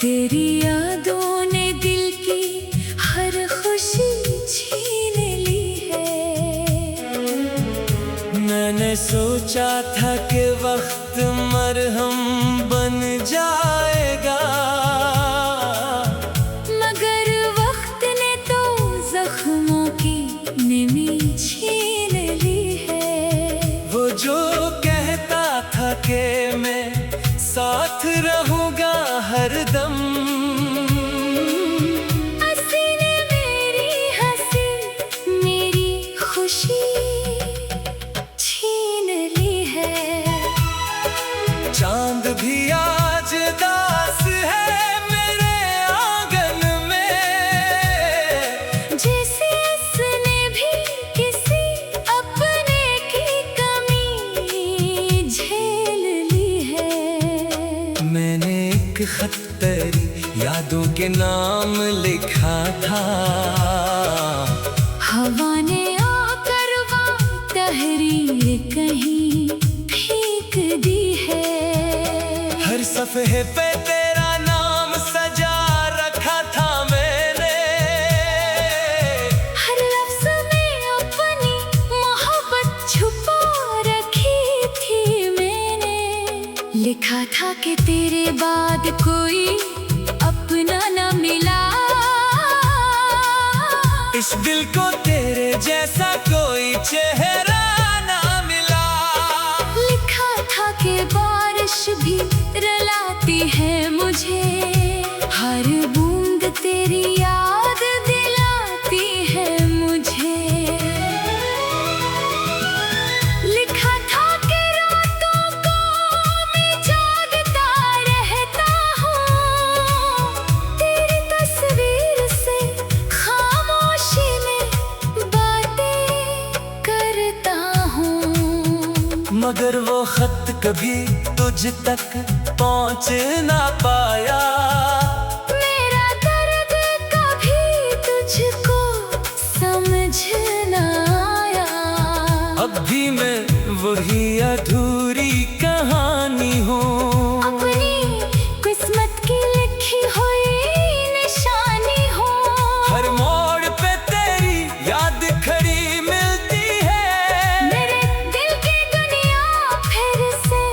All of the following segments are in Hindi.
तेरी यादों ने दिल की हर खुशी छीन ली है। मैंने सोचा था कि वक्त मरहम बन जाएगा, मगर वक्त ने तो जख्मों की नमी छीन ली है। वो जो कहता था कि मैं साथ रहूंगा हरदम, हंसी ने मेरी हंसी मेरी खुशी छीन ली है। चांद भी आज दास है मेरे आंगन में, जैसे उसने भी किसी अपने की कमी झेल ली है। मैंने एक खत तेरी यादों के नाम लिखा था, हवा ने आकर वो तहरीर कहीं फेंक दी है। हर सफ़े पे तेरा नाम सजा रखा था मैंने, हर लफ्ज़ में अपनी मोहब्बत छुपा रखी थी मैंने। लिखा था कि तेरे बाद कोई अपना न मिला, इस दिल को तेरे जैसा कोई चेहरा ना मिला। लिखा था कि बारिश भी रुलाती है मुझे, हर बूंद तेरी याद दिलाती है मुझे। लिखा था कि रातों को मैं जागता रहता हूँ, तेरी तस्वीर से खामोशी में बातें करता हूँ। मगर वो खत कभी तुझ तक पहुंच ना पाया, मेरा दर्द कभी तुझको समझ न आया। अब भी मैं वही अधूरी कहानी हूँ, अपनी किस्मत की लिखी हुई निशानी हो। हर मोड़ पे तेरी याद खड़ी मिलती है। मेरे दिल की दुनिया फिर से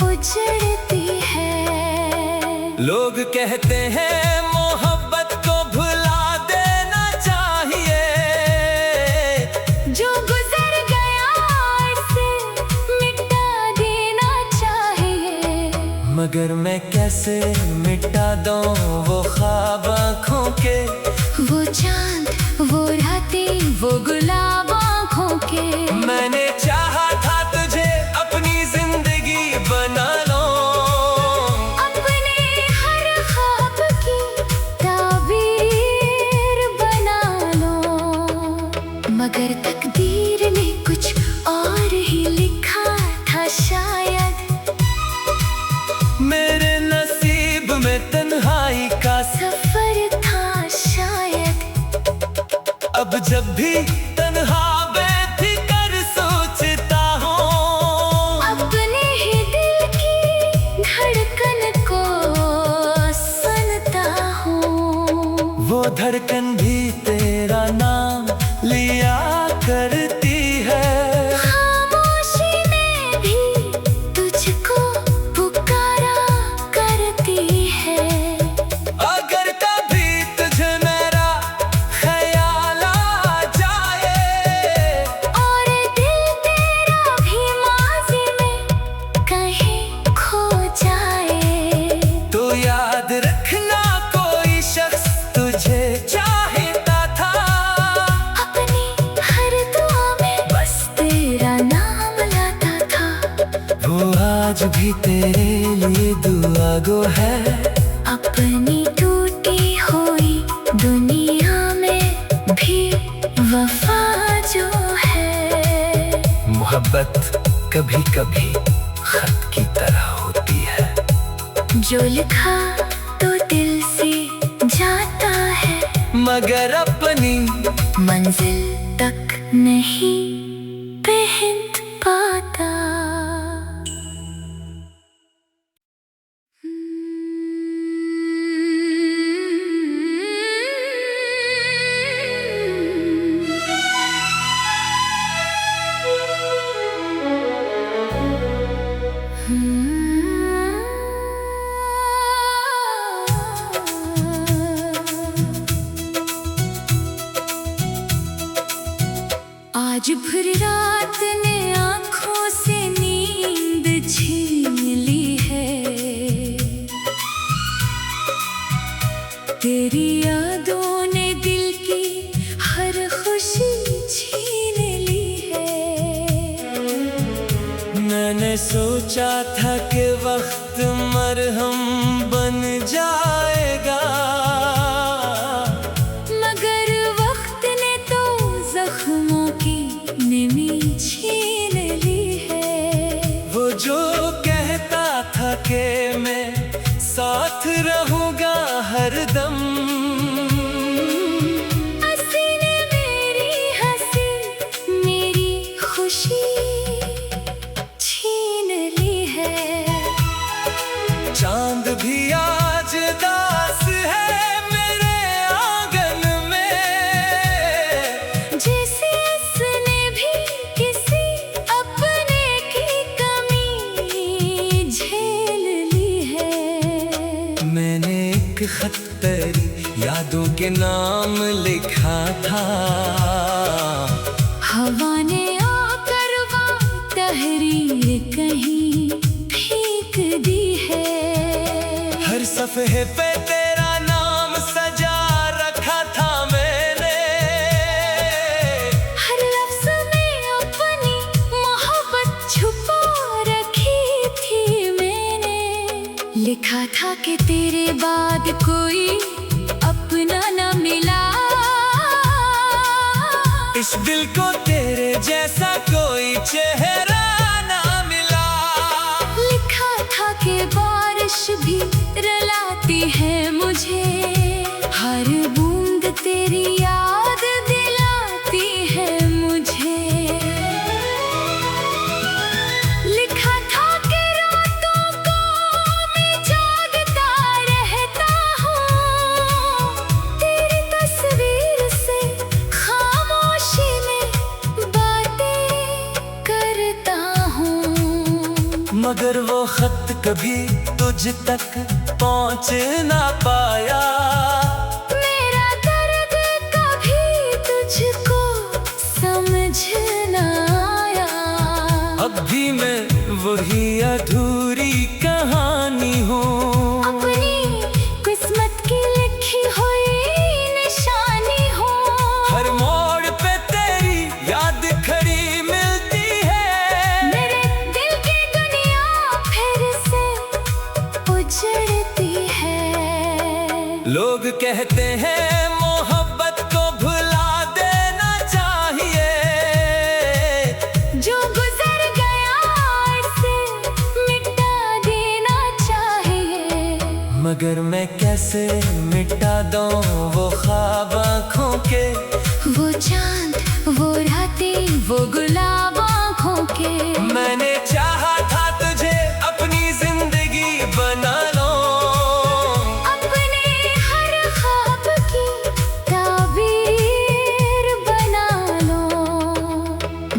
उजड़ती है। लोग कहते हैं मोहब्बत को भुला देना चाहिए, जो गुजर गया इसे मिटा देना चाहिए। मगर मैं कैसे मिटा दूं वो ख्वाब आँखों के, वो चांद वो रातें वो गुलाब आँखों के। मैंने चाहा था तुझे अपनी जिंदगी बना लो, अपने हर ख्वाब की ताबीर बना लो। मगर तकदीर ने कुछ और ही लिखा था शायद, मेरे नसीब में तन्हाई का सफर था शायद। अब जब भी तन्हा बैठी कर सोचता हूँ, अपने ही दिल की धड़कन को सुनता हूँ। वो धड़कन भी तेरा नाम लिया करती है। खामोशी में भी तुझको पुकारा करती है। अगर कभी तुझे मेरा ख्याल आ जाए, और दिल तेरा भी माज़ी में कहीं खो जाए, तो याद रखना कोई शख्स तुझे चाहता था, अपनी हर दुआ में बस तेरा नाम लाता था। वो आज भी तेरे लिए दुआ गो है। अपनी टूटी हुई दुनिया में भी वफा जो है। मोहब्बत कभी कभी खत की तरह होती है, जो लिखा तो दिल से जाता है, मगर अपनी मंजिल तक नहीं पहुंच पाता। आज भर रात ने आँखों से नींद छीन ली है, तेरी यादों ने दिल की हर खुशी छीन ली है। मैंने सोचा था कि वक्त मरहम बन जाएगा, मगर वक्त ने तो जख्मों की नमी छीन ली है। वो जो कहता था कि मैं साथ रहूंगा हरदम, हंसी ने मेरी हंसी मेरी खुशी छीन ली है। चांद भी आज दास है मेरे आंगन में, जैसे उसने भी किसी अपने की कमी झेल ली है। मैंने एक खत तेरी यादों के नाम लिखा था, हवा ने आकर वो तहरीर कहीं फेंक दी है। हर सफ़े पे तेरा नाम सजा रखा था मैंने, हर लफ्ज़ में अपनी मोहब्बत छुपा रखी थी मैंने। लिखा था कि तेरे बाद कोई अपना न मिला, इस दिल को तेरे जैसा कोई चेहरा ना मिला। लिखा था कि बारिश भी रुलाती है मुझे, हर बूंद तेरी याद दिलाती है मुझे। लिखा था कि रातों को मैं जागता रहता हूँ, तेरी तस्वीर से खामोशी में बातें करता हूँ। मगर वो खत कभी तुझ तक पहुंच ना पाया, मेरा दर्द कभी तुझको समझ ना आया। अब भी मैं वही अधूरी कहानी हूँ, अपनी किस्मत की लिखी हुई निशानी हो। हर मोड़ पे तेरी याद खड़ी मिलती है। मेरे दिल की दुनिया फिर से उजड़ती है। लोग कहते हैं मोहब्बत को भुला देना चाहिए, जो गुजर गया उसे मिटा देना चाहिए। मगर मैं कैसे मिटा दूं वो ख्वाब आँखों के, वो चांद वो रातें वो गुलाब आँखों के। मैंने चाहा था तुझे अपनी जिंदगी बना लो, अपने हर ख्वाब की ताबीर बना लो।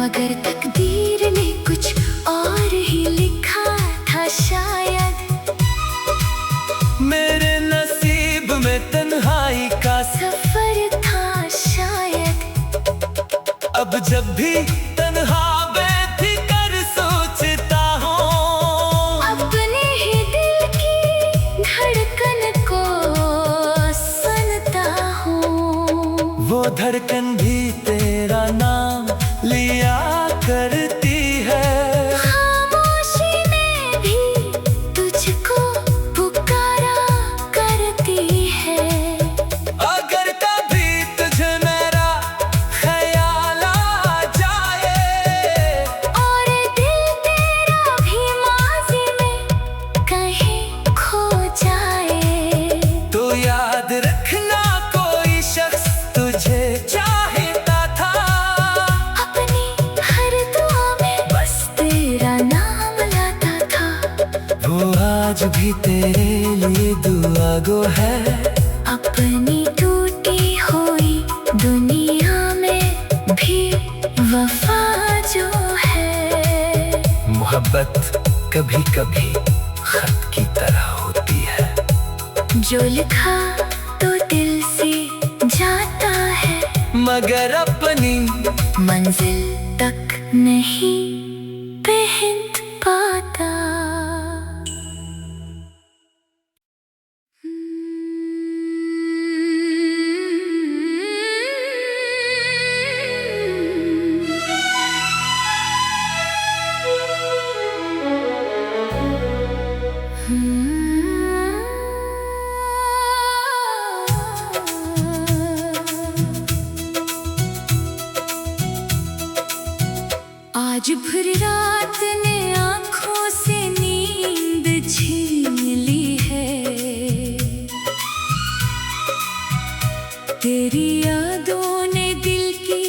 मगर तकदीर ने कुछ और ही लिखा था शायद, मेरे नसीब में तन्हाई का सफर था शायद। अब जब भी तन्हा बेफिकर सोचता हूँ, अपने ही दिल की धड़कन को सुनता हूँ। वो धड़कन भी तेरा नाम लिया करती है। खामोशी में भी तुझको पुकारा करती है। अगर कभी तुझे मेरा ख्याल आ जाए, और दिल तेरा भी माज़ी में कहीं खो जाए, तो याद रखना कोई शख्स तुझे चाहता था, अपनी हर दुआ में बस तेरा नाम लाता था। वो आज भी तेरे लिए दुआ गो है। अपनी टूटी हुई दुनिया में भी वफा जो है। मोहब्बत कभी कभी खत की तरह होती है, जो लिखा तो दिल से जाता है, मगर अपनी मंजिल तक नहीं पहुंच पाता। आज भर रात ने आँखों से नींद छीन ली है, तेरी यादों ने दिल की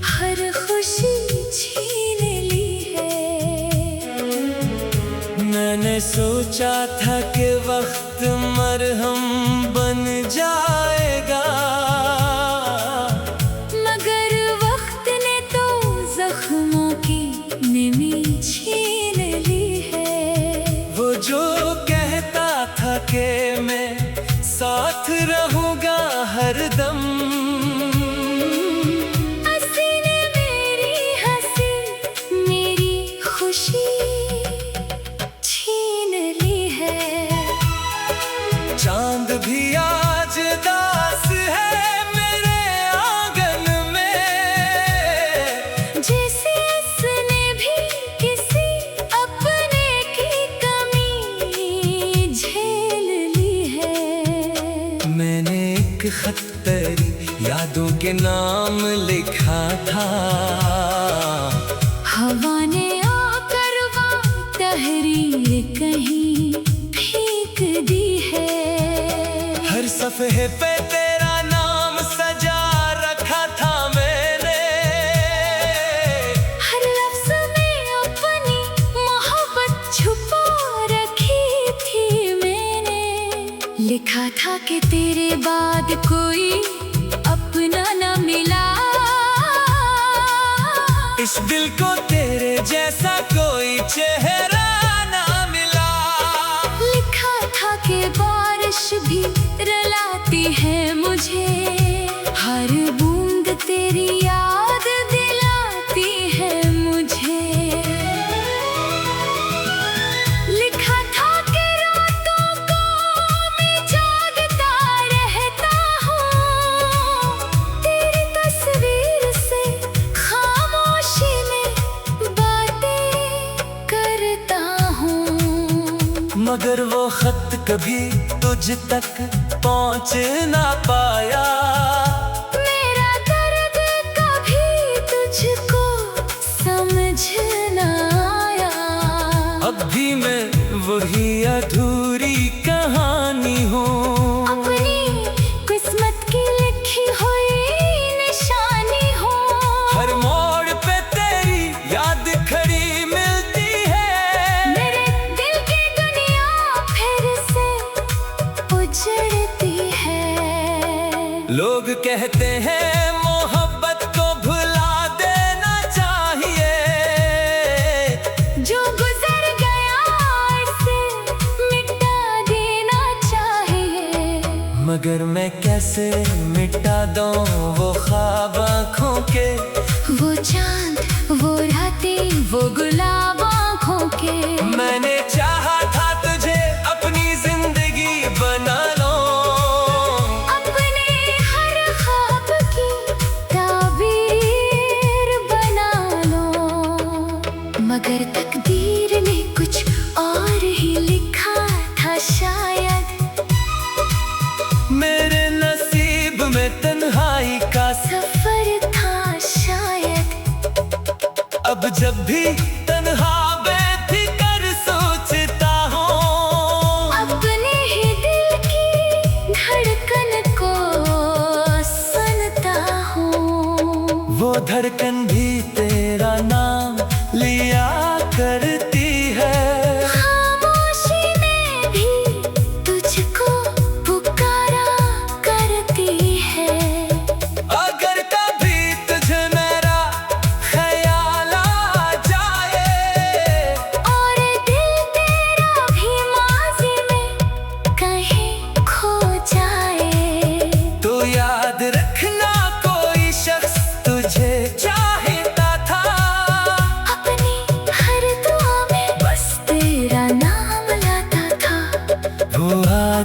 हर खुशी छीन ली है। मैंने सोचा था कि वक्त मरहम बन जाएगा, मगर वक्त ने तो जख्मों की नमी छीन ली है। वो जो कहता था कि मैं साथ रहूंगा हरदम, हंसी ने मेरी हंसी मेरी खुशी छीन ली है। चांद भी आज दास है मेरे आंगन में, जैसे उसने भी किसी अपने की कमी झेल ली है। मैंने एक खत तेरी यादों के नाम लिखा था, हवा ने आकर वो तहरीर कहीं फेंक दी है। हर सफ़े पे तेरा नाम सजा रखा था मैंने, हर लफ्ज़ में अपनी मोहब्बत छुपा रखी थी मैंने। लिखा था कि तेरे बाद कोई अपना न मिला, इस दिल को तेरे जैसा कोई चेहरा ना मिला। लिखा था कि बारिश भी रुलाती है मुझे, हर बूंद तेरी याद दिलाती है मुझे। लिखा था कि रातों को मैं जागता रहता हूँ, तेरी तस्वीर से खामोशी में बातें करता हूँ। मगर वो खत कभी तुझ तक पहुंच ना पाया, मेरा दर्द कभी तुझको समझ न आया। अब भी मैं वही अधूरी कहानी हूँ, अपनी किस्मत की लिखी हुई निशानी हो। हर मोड़ पे तेरी याद खड़ी मिलती है, मेरे दिल की दुनिया फिर से उजड़ती है। लोग कहते हैं मोहब्बत को भुला देना चाहिए, जो गुजर गया उसे मिटा देना चाहिए। मगर मैं कैसे मिटा दूं वो ख्वाब आँखों के, वो चांद वो रातें वो गुलाब आँखों के। मैंने चाहा था तुझे अपनी जिंदगी बना लो, अपने हर ख्वाब की ताबीर बना लो, मगर तकदीर ने कुछ और ही लिखा था शायद। मेरे नसीब में तन्हाई का सफर था शायद। अब जब भी तन्हा बेफिकर सोचता हूँ, अपने ही दिल की धड़कन को सुनता हूँ। वो धड़कन भी तेरा नाम लिया करती है, खामोशी में भी तुझको पुकारा करती है। अगर कभी तुझे मेरा ख्याल आ जाए, और दिल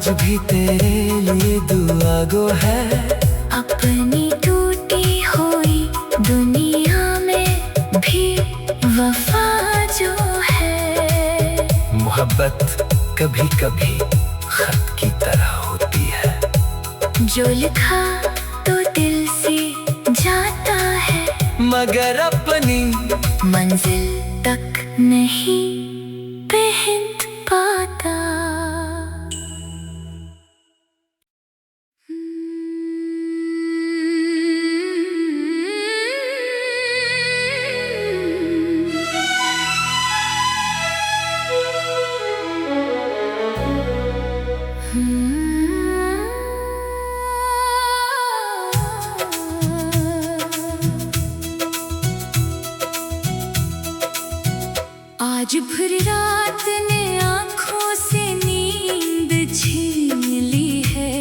आज भी तेरे लिए दुआ गो है। अपनी टूटी हुई दुनिया में भी वफा जो है। मोहब्बत कभी कभी खत की तरह होती है, जो लिखा तो दिल से जाता है, मगर अपनी मंजिल तक नहीं पहुंच पाता। आज भर रात ने आँखों से नींद छीन ली है,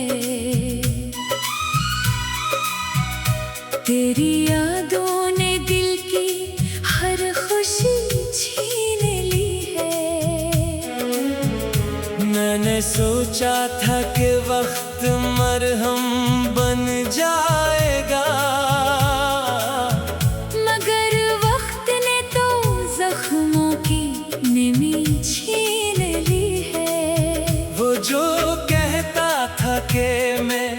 तेरी यादों ने दिल की हर खुशी छीन ली है। मैंने सोचा था कि वक्त मरहम बन जाएगा, मगर वक्त ने तो जख्मों की नमी छीन ली है। वो जो कहता था कि मैं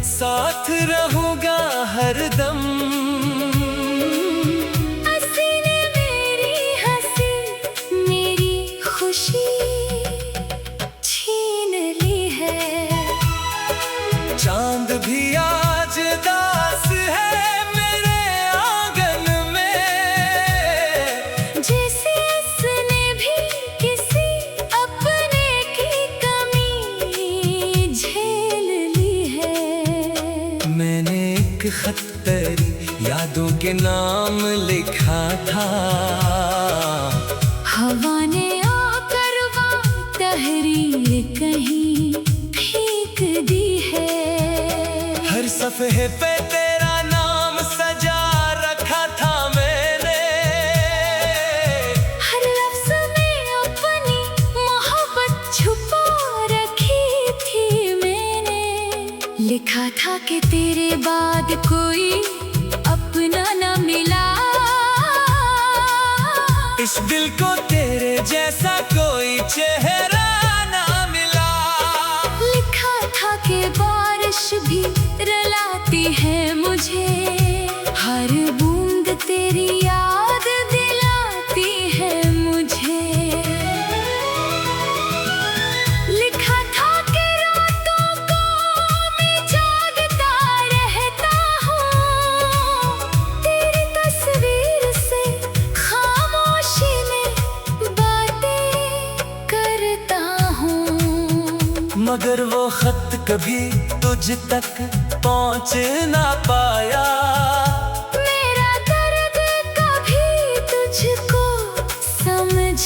साथ रहूंगा हरदम, हंसी ने मेरी हंसी मेरी खुशी छीन ली है। चांद भी आज दास है मेरे आंगन में, जैसे उसने भी किसी अपने की कमी झेल ली है। मैंने एक खत तेरी यादों के नाम लिखा था, हवा ने आकर वो तहरीर कहीं फेंक दी है। हर सफ़े पे तेरा नाम सजा रखा था मैंने, हर लफ्ज़ में अपनी मोहब्बत छुपा रखी थी मैंने। लिखा था कि तेरे बाद कोई अपना न मिला, इस दिल को तेरे जैसा कोई चेहरा ना मिला। लिखा था कि बारिश भी रुलाती है मुझे, हर बूंद तेरी याद दिलाती है मुझे। लिखा था कि रातों को मैं जागता रहता हूँ, तेरी तस्वीर से खामोशी में बातें करता हूँ। मगर वो खत कभी तुझ तक पहुंच ना पाया, मेरा दर्द कभी तुझको समझ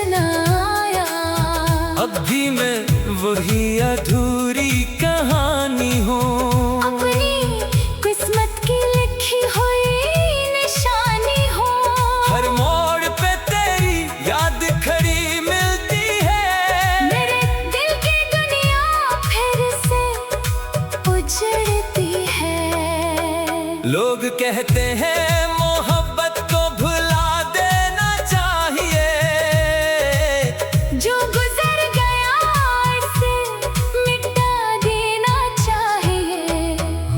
न आया। अब भी मैं वही अधूरी कहानी हूँ, अपनी किस्मत की लिखी हुई निशानी हो। हर मोड़ पे तेरी याद खड़ी मिलती है। मेरे दिल की दुनिया फिर से उजड़ती है। लोग कहते हैं मोहब्बत को भुला देना चाहिए, जो गुजर गया उसे मिटा देना चाहिए।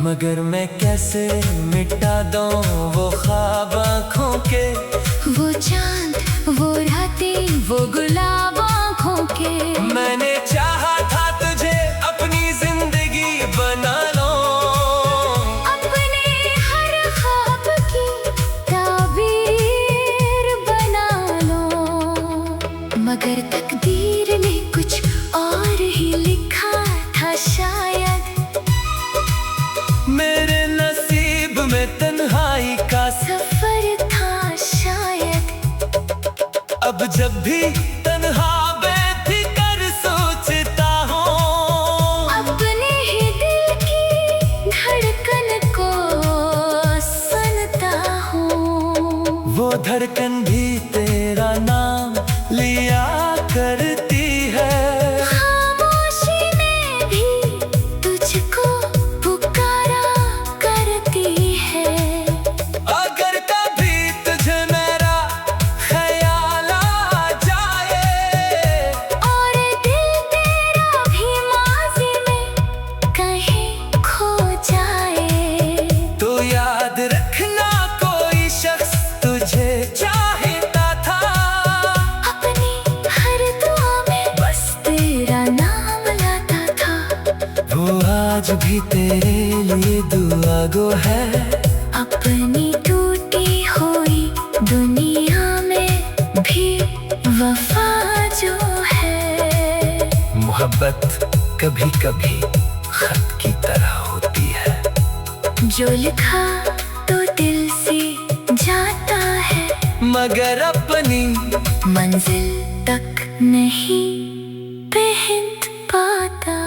मगर मैं कैसे मिटा दूं वो ख्वाब आँखों के, वो चांद वो रातें वो गुलाब आँखों के। मैंने चाहा था तुझे अपनी जिंदगी बना लो, अपने हर ख्वाब की ताबीर बना लो, मगर तकदीर ने कुछ और ही लिखा था शायद। मेरे नसीब में तन्हाई का सफर था शायद। अब जब भी तन्हा बेफिक्र सोचता हूँ, अपने ही दिल की धड़कन को सुनता हूँ। वो धड़कन भी तेरा नाम लिया करती है। खामोशी में भी आज भी तेरे लिए दुआ गो है। अपनी टूटी हुई दुनिया में भी वफा जो है। मोहब्बत कभी कभी खत की तरह होती है, जो लिखा तो दिल से जाता है, मगर अपनी मंजिल तक नहीं पहुंच पाता।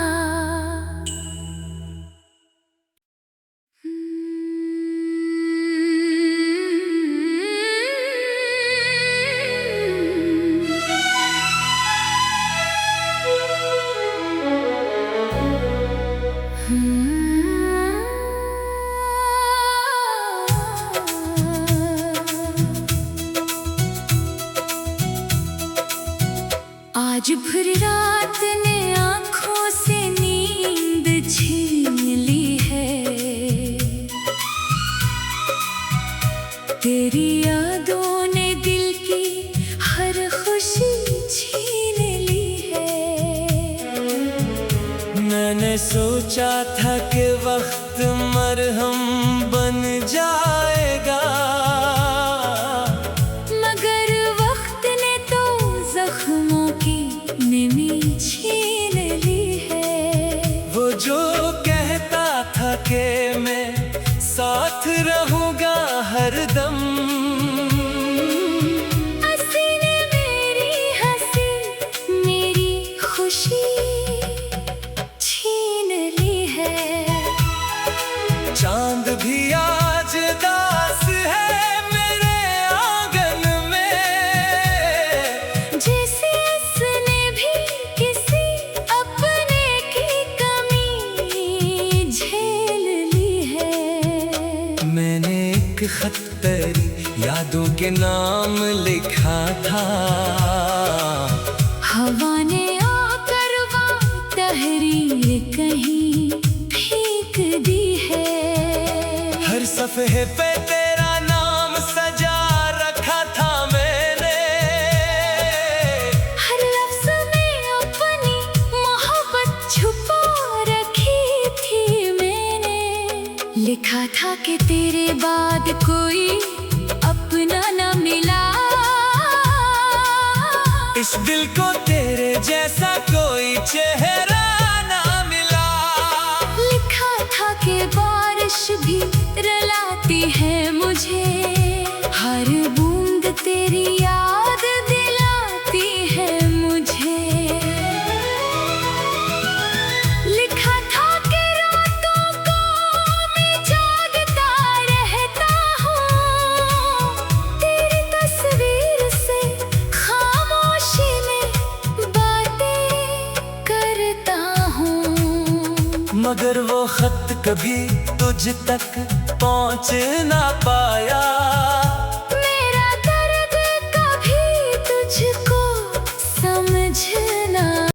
आज भर रात ने आँखों से नींद छीन ली है, तेरी यादों ने दिल की हर खुशी छीन ली है। मैंने सोचा था कि वक्त मरहम बन जाएगा, मगर वक्त ने तो जख्मों की नमी छीन ली है। वो जो कहता था कि मैं साथ रहूंगा हरदम, हंसी ने मेरी हंसी मेरी खुशी छीन ली है। चांद भी आज दास है मेरे आंगन में, जैसे उसने भी किसी अपने की कमी झेल ली है। मैंने एक खत तेरी यादों के नाम लिखा था, हवा ने आकर वो तहरीर कहीं फेंक दी है। हर सफ़े पे तेरा नाम सजा रखा था मैंने, हर लफ्ज़ में अपनी मोहब्बत छुपा रखी थी मैंने। लिखा था कि तेरे बाद कोई अपना न मिला, इस दिल को तेरे जैसा कोई चेहरा ना मिला। लिखा था कि बारिश भी रुलाती है मुझे, हर बूंद तेरी याद दिलाती है मुझे। लिखा था कि रातों को मैं जागता रहता हूँ, तेरी तस्वीर से खामोशी में बातें करता हूँ। मगर वो खत कभी तुझ तक पहुंच ना पाया।